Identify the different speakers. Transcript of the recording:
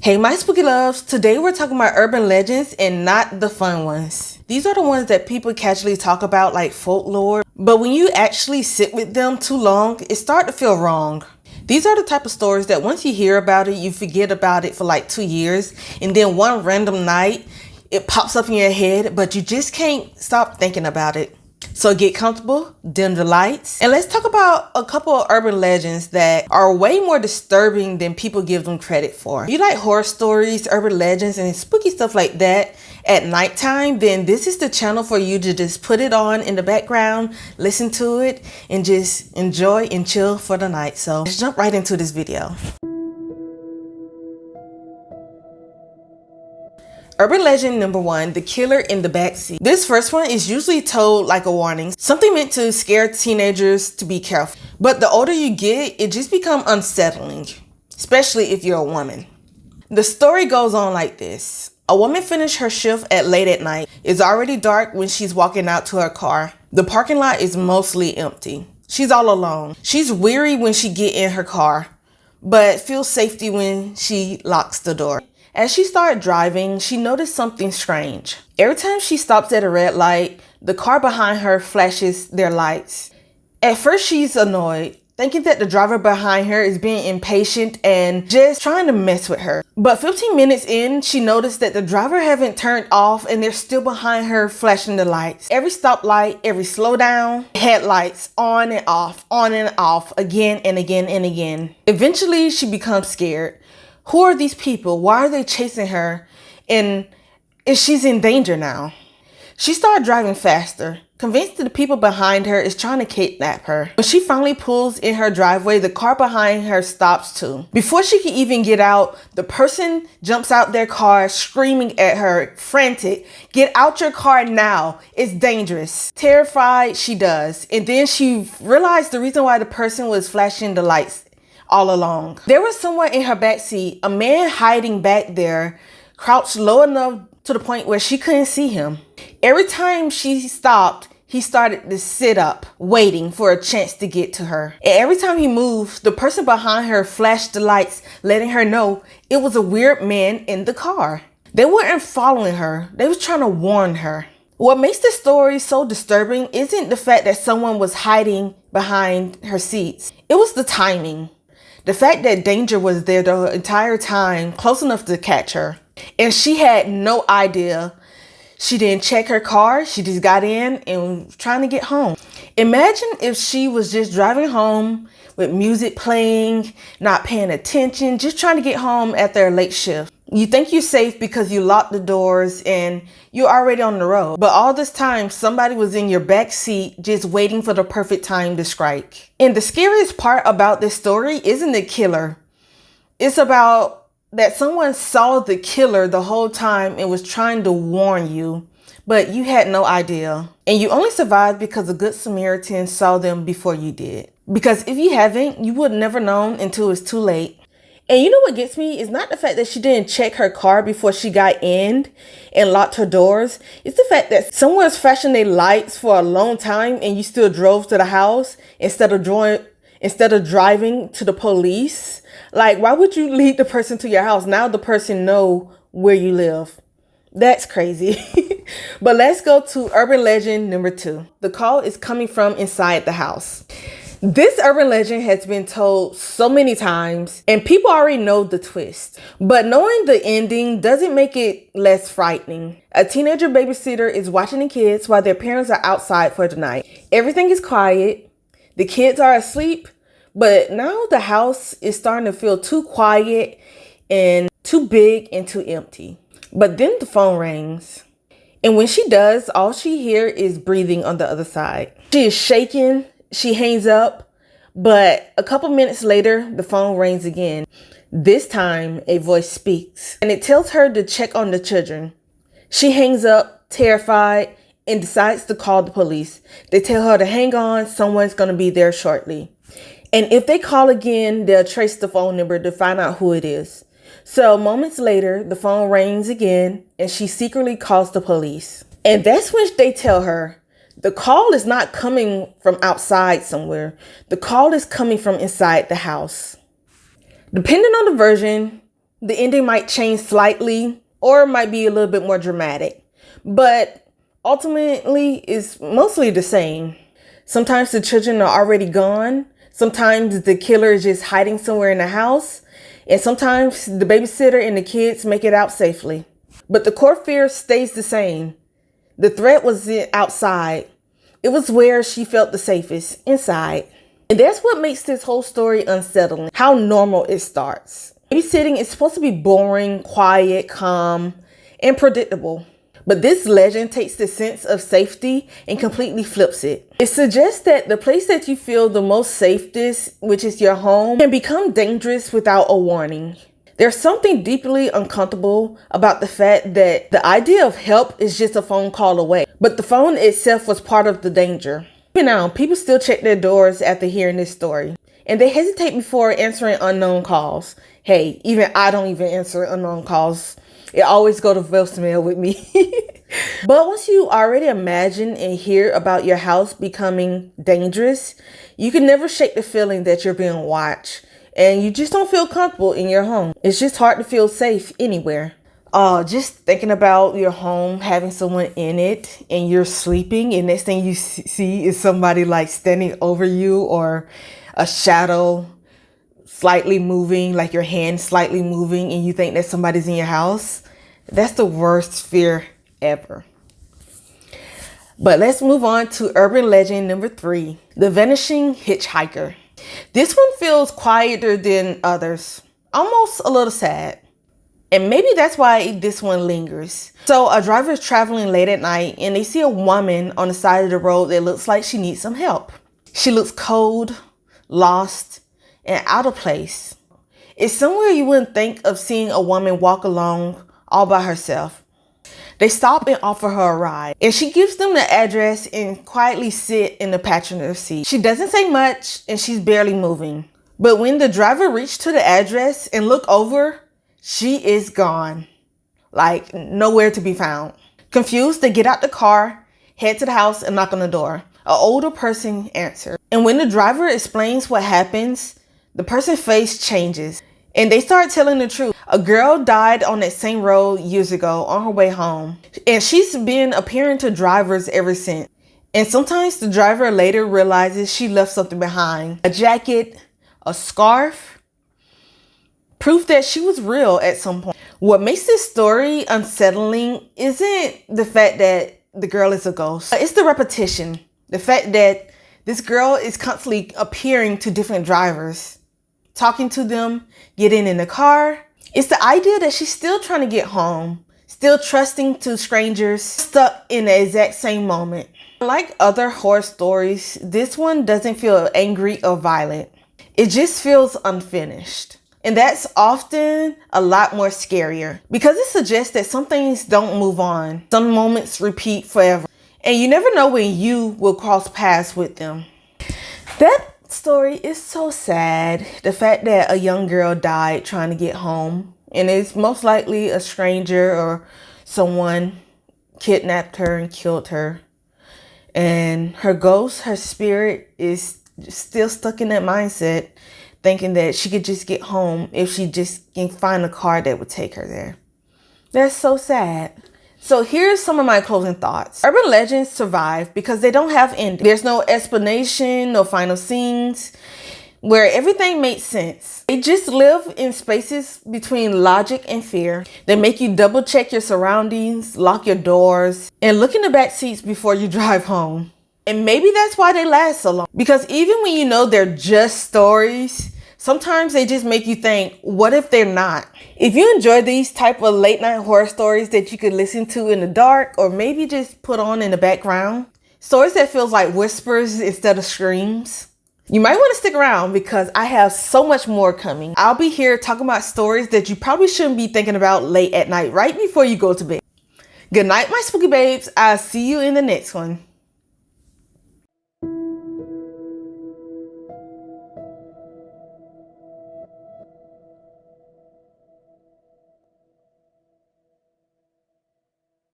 Speaker 1: Hey my spooky loves, today we're talking about urban legends and not the fun ones. These are the ones that people casually talk about like folklore, but when you actually sit with them too long, it starts to feel wrong. These are the type of stories that once you hear about it, you forget about it for like 2 years, and then one random night, it pops up in your head, but you just can't stop thinking about it. So get comfortable, dim the lights, and let's talk about a couple of urban legends that are way more disturbing than people give them credit for. If you like horror stories, urban legends, and spooky stuff like that at nighttime, then this is the channel for you to just put it on in the background, listen to it, and just enjoy and chill for the night. So let's jump right into this video. Urban legend number 1, the killer in the backseat. This first one is usually told like a warning, something meant to scare teenagers to be careful. But the older you get, it just becomes unsettling, especially if you're a woman. The story goes on like this. A woman finished her shift at late at night. It's already dark when she's walking out to her car. The parking lot is mostly empty. She's all alone. She's weary when she get in her car, but feels safety when she locks the door. As she started driving, she noticed something strange. Every time she stops at a red light, the car behind her flashes their lights. At first, she's annoyed, thinking that the driver behind her is being impatient and just trying to mess with her. But 15 minutes in, she noticed that the driver haven't turned off and they're still behind her flashing the lights. Every stoplight, every slowdown, headlights on and off, again and again and again. Eventually, she becomes scared. Who are these people? Why are they chasing her? And she's in danger now. She started driving faster, convinced that the people behind her is trying to kidnap her. When she finally pulls in her driveway, the car behind her stops too. Before she can even get out, the person jumps out their car screaming at her, frantic, "Get out your car now, it's dangerous." Terrified, she does. And then she realized the reason why the person was flashing the lights all along. There was someone in her backseat, a man hiding back there, crouched low enough to the point where she couldn't see him. Every time she stopped, he started to sit up, waiting for a chance to get to her. And every time he moved, the person behind her flashed the lights, letting her know it was a weird man in the car. They weren't following her, they was trying to warn her. What makes this story so disturbing isn't the fact that someone was hiding behind her seats. It was the timing. The fact that danger was there the entire time, close enough to catch her. And she had no idea. She didn't check her car. She just got in and was trying to get home. Imagine if she was just driving home with music playing, not paying attention, just trying to get home after a late shift. You think you're safe because you locked the doors and you're already on the road. But all this time, somebody was in your back seat just waiting for the perfect time to strike. And the scariest part about this story isn't the killer. It's about that someone saw the killer the whole time and was trying to warn you, but you had no idea. And you only survived because a good Samaritan saw them before you did. Because if you haven't, you would never known until it's too late. And you know what gets me is not the fact that she didn't check her car before she got in and locked her doors. It's the fact that someone's flashing their lights for a long time and you still drove to the house instead of driving to the police. Like, why would you lead the person to your house? Now the person know where you live. That's crazy. But let's go to urban legend number 2. The call is coming from inside the house. This urban legend has been told so many times and people already know the twist. But knowing the ending doesn't make it less frightening. A teenager babysitter is watching the kids while their parents are outside for the night. Everything is quiet. The kids are asleep, but now the house is starting to feel too quiet and too big and too empty. But then the phone rings. And when she does, all she hears is breathing on the other side. She is shaking. She hangs up, but a couple minutes later, the phone rings again. This time, a voice speaks, and it tells her to check on the children. She hangs up, terrified, and decides to call the police. They tell her to hang on, someone's going to be there shortly. And if they call again, they'll trace the phone number to find out who it is. So moments later, the phone rings again, and she secretly calls the police. And that's when they tell her, the call is not coming from outside somewhere. The call is coming from inside the house. Depending on the version, The ending might change slightly or might be a little bit more dramatic, but ultimately it's mostly the same. Sometimes the children are already gone. Sometimes the killer is just hiding somewhere in the house. And sometimes the babysitter and the kids make it out safely. But the core fear stays the same. The threat was outside. It was where she felt the safest, inside. And that's what makes this whole story unsettling, how normal it starts. Babysitting is supposed to be boring, quiet, calm, and predictable. But this legend takes the sense of safety and completely flips it. It suggests that the place that you feel the most safest, which is your home, can become dangerous without a warning. There's something deeply uncomfortable about the fact that the idea of help is just a phone call away. But the phone itself was part of the danger. Even now, people still check their doors after hearing this story. And they hesitate before answering unknown calls. Hey, even I don't even answer unknown calls. It always go to voicemail with me. But once you already imagine and hear about your house becoming dangerous, you can never shake the feeling that you're being watched. And you just don't feel comfortable in your home. It's just hard to feel safe anywhere. Just thinking about your home, having someone in it, and you're sleeping, and next thing you see is somebody like standing over you, or a shadow slightly moving, like your hand slightly moving, and you think that somebody's in your house. That's the worst fear ever. But let's move on to urban legend number 3, the vanishing hitchhiker. This one feels quieter than others, almost a little sad. And maybe that's why this one lingers. So a driver is traveling late at night and they see a woman on the side of the road that looks like she needs some help. She looks cold, lost, and out of place. It's somewhere you wouldn't think of seeing a woman walk along all by herself. They stop and offer her a ride, and she gives them the address and quietly sit in the passenger seat. She doesn't say much and she's barely moving. But when the driver reached to the address and looked over, she is gone. Like nowhere to be found. Confused, they get out the car, head to the house and knock on the door. An older person answers. And when the driver explains what happens, the person's face changes. And they start telling the truth. A girl died on that same road years ago on her way home. And she's been appearing to drivers ever since. And sometimes the driver later realizes she left something behind. A jacket, a scarf. Proof that she was real at some point. What makes this story unsettling isn't the fact that the girl is a ghost. It's the repetition. The fact that this girl is constantly appearing to different drivers, talking to them, getting in the car. It's the idea that she's still trying to get home, still trusting to strangers, stuck in the exact same moment. Like other horror stories, this one doesn't feel angry or violent. It just feels unfinished. And that's often a lot more scarier because it suggests that some things don't move on. Some moments repeat forever. And you never know when you will cross paths with them. That story is so sad. The fact that a young girl died trying to get home, and it's most likely a stranger or someone kidnapped her and killed her. And her ghost, her spirit is still stuck in that mindset, thinking that she could just get home if she just can find a car that would take her there. That's so sad. So here's some of my closing thoughts. Urban legends survive because they don't have ending. There's no explanation, no final scenes, where everything makes sense. They just live in spaces between logic and fear. They make you double check your surroundings, lock your doors, and look in the back seats before you drive home. And maybe that's why they last so long. Because even when you know they're just stories, sometimes they just make you think, what if they're not? If you enjoy these type of late night horror stories that you could listen to in the dark or maybe just put on in the background, stories that feels like whispers instead of screams, you might want to stick around because I have so much more coming. I'll be here talking about stories that you probably shouldn't be thinking about late at night, right before you go to bed. Good night, my spooky babes. I'll see you in the next one.